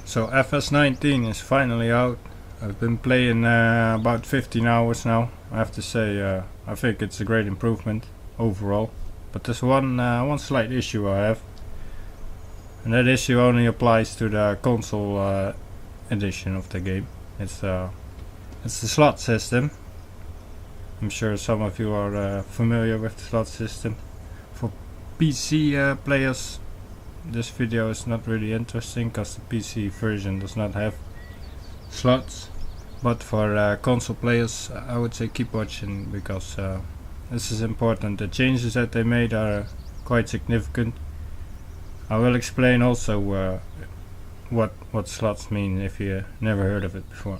So FS19 is finally out. I've been playing about 15 hours now. I have to say, I think it's a great improvement overall. But there's one slight issue I have, and that issue only applies to the console edition of the game. It's the slot system. I'm sure some of you are familiar with the slot system. For PC players, this video is not really interesting because the PC version does not have slots. But for console players, I would say keep watching, because this is important. The changes that they made are quite significant. I will explain also what slots mean if you never heard of it before.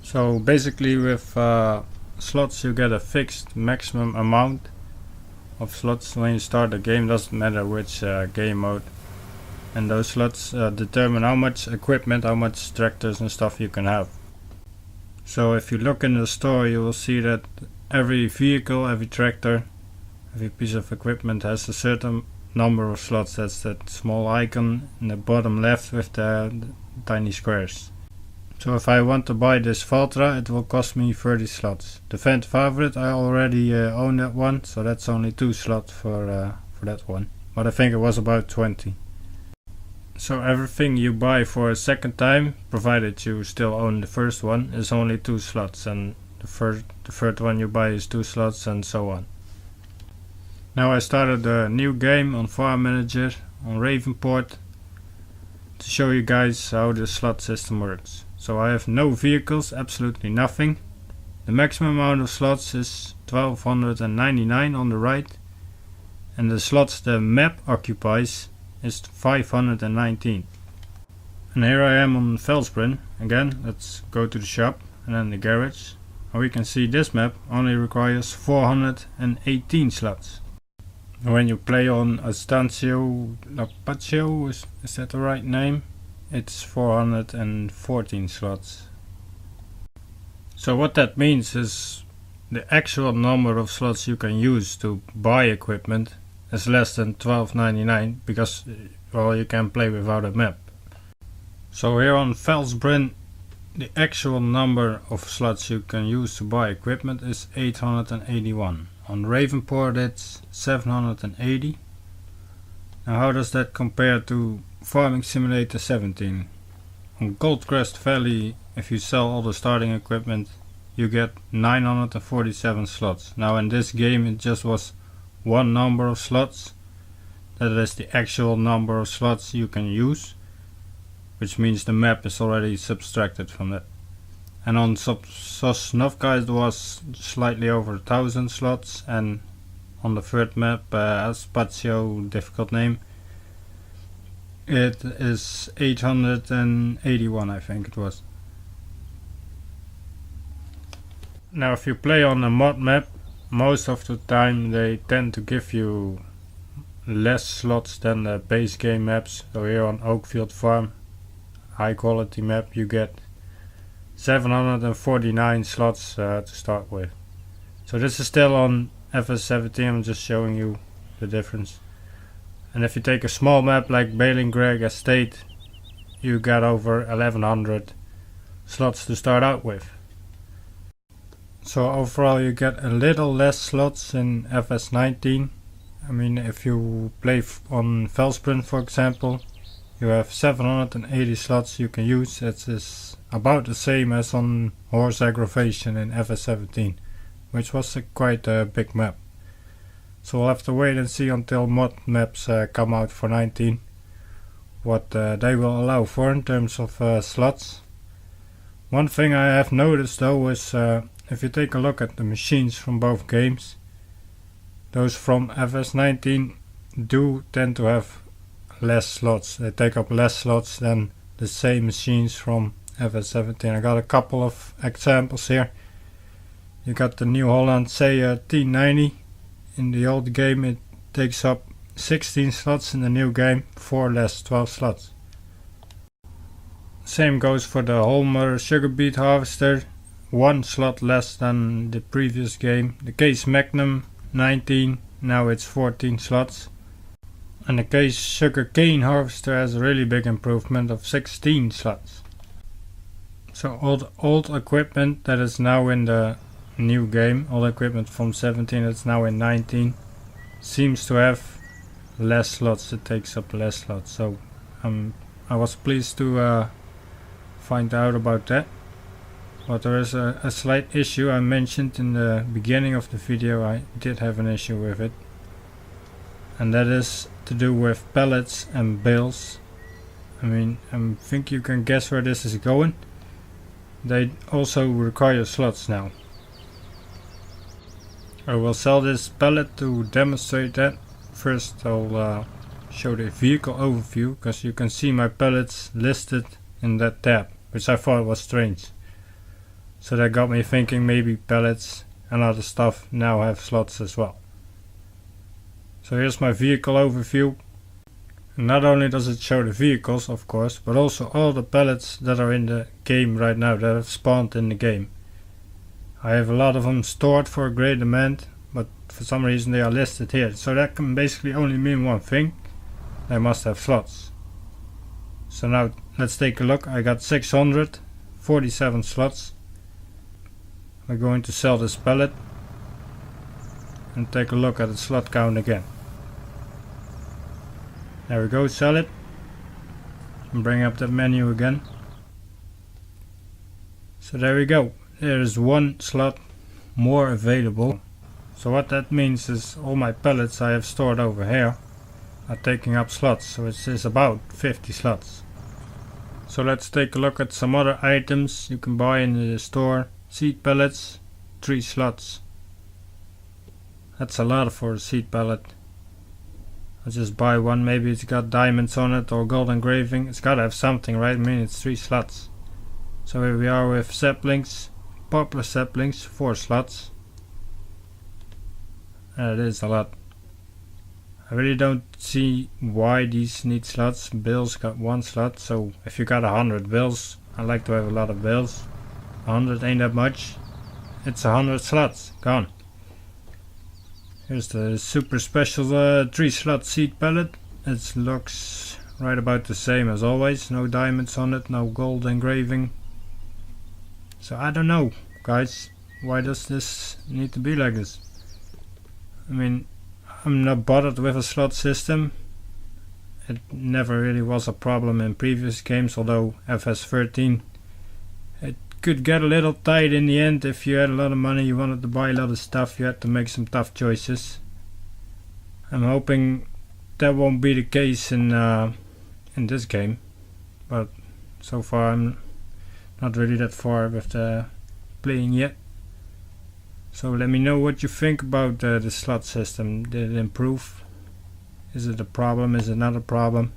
So basically with slots you get a fixed maximum amount of slots when you start a game, doesn't matter which game mode. And those slots determine how much equipment, how much tractors and stuff you can have. So if you look in the store, you will see that every vehicle, every tractor, every piece of equipment has a certain number of slots. That's that small icon in the bottom left with the tiny squares. So if I want to buy this Valtra, it will cost me 30 slots. The Vent Favorite, I already own that one, so that's only 2 slots for that one. But I think it was about 20. So everything you buy for a second time, provided you still own the first one, is only 2 slots, and the third one you buy is 2 slots, and so on. Now I started a new game on Farm Manager on Ravenport to show you guys how the slot system works. So I have no vehicles, absolutely nothing. The maximum amount of slots is 1299 on the right, and the slots the map occupies is 519. And here I am on Velsbrunn. Again, let's go to the shop and then the garage. And we can see this map only requires 418 slots. When you play on Estancia Lapaccio, is that the right name? It's 414 slots. So what that means is the actual number of slots you can use to buy equipment is less than 1299, because well, you can play without a map. So here on Velsbrunn, the actual number of slots you can use to buy equipment is 881. On Ravenport it's 780. Now how does that compare to Farming Simulator 17? On Goldcrest Valley, if you sell all the starting equipment, you get 947 slots. Now in this game it just was one number of slots. That is the actual number of slots you can use, which means the map is already subtracted from that. And on Sosnovka it was slightly over 1000 slots, and on the third map, Spazio, difficult name, it is 881, I think it was. Now if you play on a mod map, most of the time they tend to give you less slots than the base game maps. So here on Oakfield Farm, high quality map, you get 749 slots to start with. So this is still on FS17, I'm just showing you the difference. And if you take a small map like Balingreg Estate, you got over 1100 slots to start out with. So overall you get a little less slots in FS19. I mean, if you play on Velsbrunn for example, you have 780 slots you can use. It is about the same as on Horse Aggravation in FS17, which was quite a big map. So we'll have to wait and see until mod maps come out for 19, what they will allow for in terms of slots. One thing I have noticed though is if you take a look at the machines from both games, those from FS19 do tend to have less slots. They take up less slots than the same machines from FS17. I got a couple of examples here. You got the New Holland T90. In the old game it takes up 16 slots, in the new game 4 less, 12 slots. Same goes for the Holmer Sugar Beet Harvester, 1 slot less than the previous game. The Case Magnum 19, now it's 14 slots. And the case sugarcane harvester has a really big improvement of 16 slots. So all the old equipment that is now in the new game, all equipment from 17 that's now in 19, seems to have less slots. It takes up less slots. So I was pleased to find out about that. But there is a slight issue I mentioned in the beginning of the video. I did have an issue with it, and that is to do with pellets and bales. I mean, I think you can guess where this is going. They also require slots now. I will sell this pellet to demonstrate that. First I'll show the vehicle overview, because you can see my pellets listed in that tab, which I thought was strange. So that got me thinking maybe pellets and other stuff now have slots as well. So here's my vehicle overview. And not only does it show the vehicles, of course, but also all the pellets that are in the game right now, that have spawned in the game. I have a lot of them stored for a great demand, but for some reason they are listed here. So that can basically only mean one thing: they must have slots. So now let's take a look. I got 647 slots. We're going to sell this pellet and take a look at the slot count again. There we go, sell it. And bring up the menu again. So there we go. There is one slot more available. So what that means is all my pellets I have stored over here are taking up slots. So it is about 50 slots. So let's take a look at some other items you can buy in the store. Seed pellets, 3 slots. That's a lot for a seed pellet. I'll just buy one. Maybe it's got diamonds on it or gold engraving. It's gotta have something, right? I mean, it's 3 slots. So here we are with saplings, poplar saplings, 4 slots. That is a lot. I really don't see why these need slots. Bills got 1 slot, so if you got 100 bills, I like to have a lot of bills. 100 ain't that much. It's 100 slots gone. Here's the super special 3 slot seed pellet. It looks right about the same as always. No diamonds on it, no gold engraving. So I don't know, guys, why does this need to be like this? I mean, I'm not bothered with a slot system. It never really was a problem in previous games, although FS13 it could get a little tight in the end. If you had a lot of money, you wanted to buy a lot of stuff, you had to make some tough choices. I'm hoping that won't be the case in this game, but so far I'm not really that far with the playing yet. So let me know what you think about the slot system. Did it improve? Is it a problem? Is it not a problem?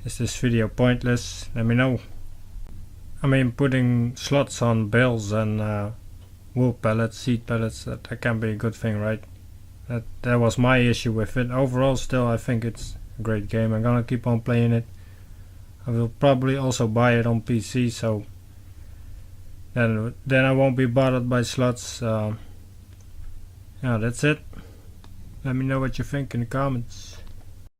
Is this video pointless? Let me know. I mean, putting slots on bales and wool pellets, seed pellets, that can be a good thing, right? That was my issue with it. Overall, still, I think it's a great game. I'm gonna keep on playing it. I will probably also buy it on PC, so then I won't be bothered by slots. Yeah, that's it. Let me know what you think in the comments.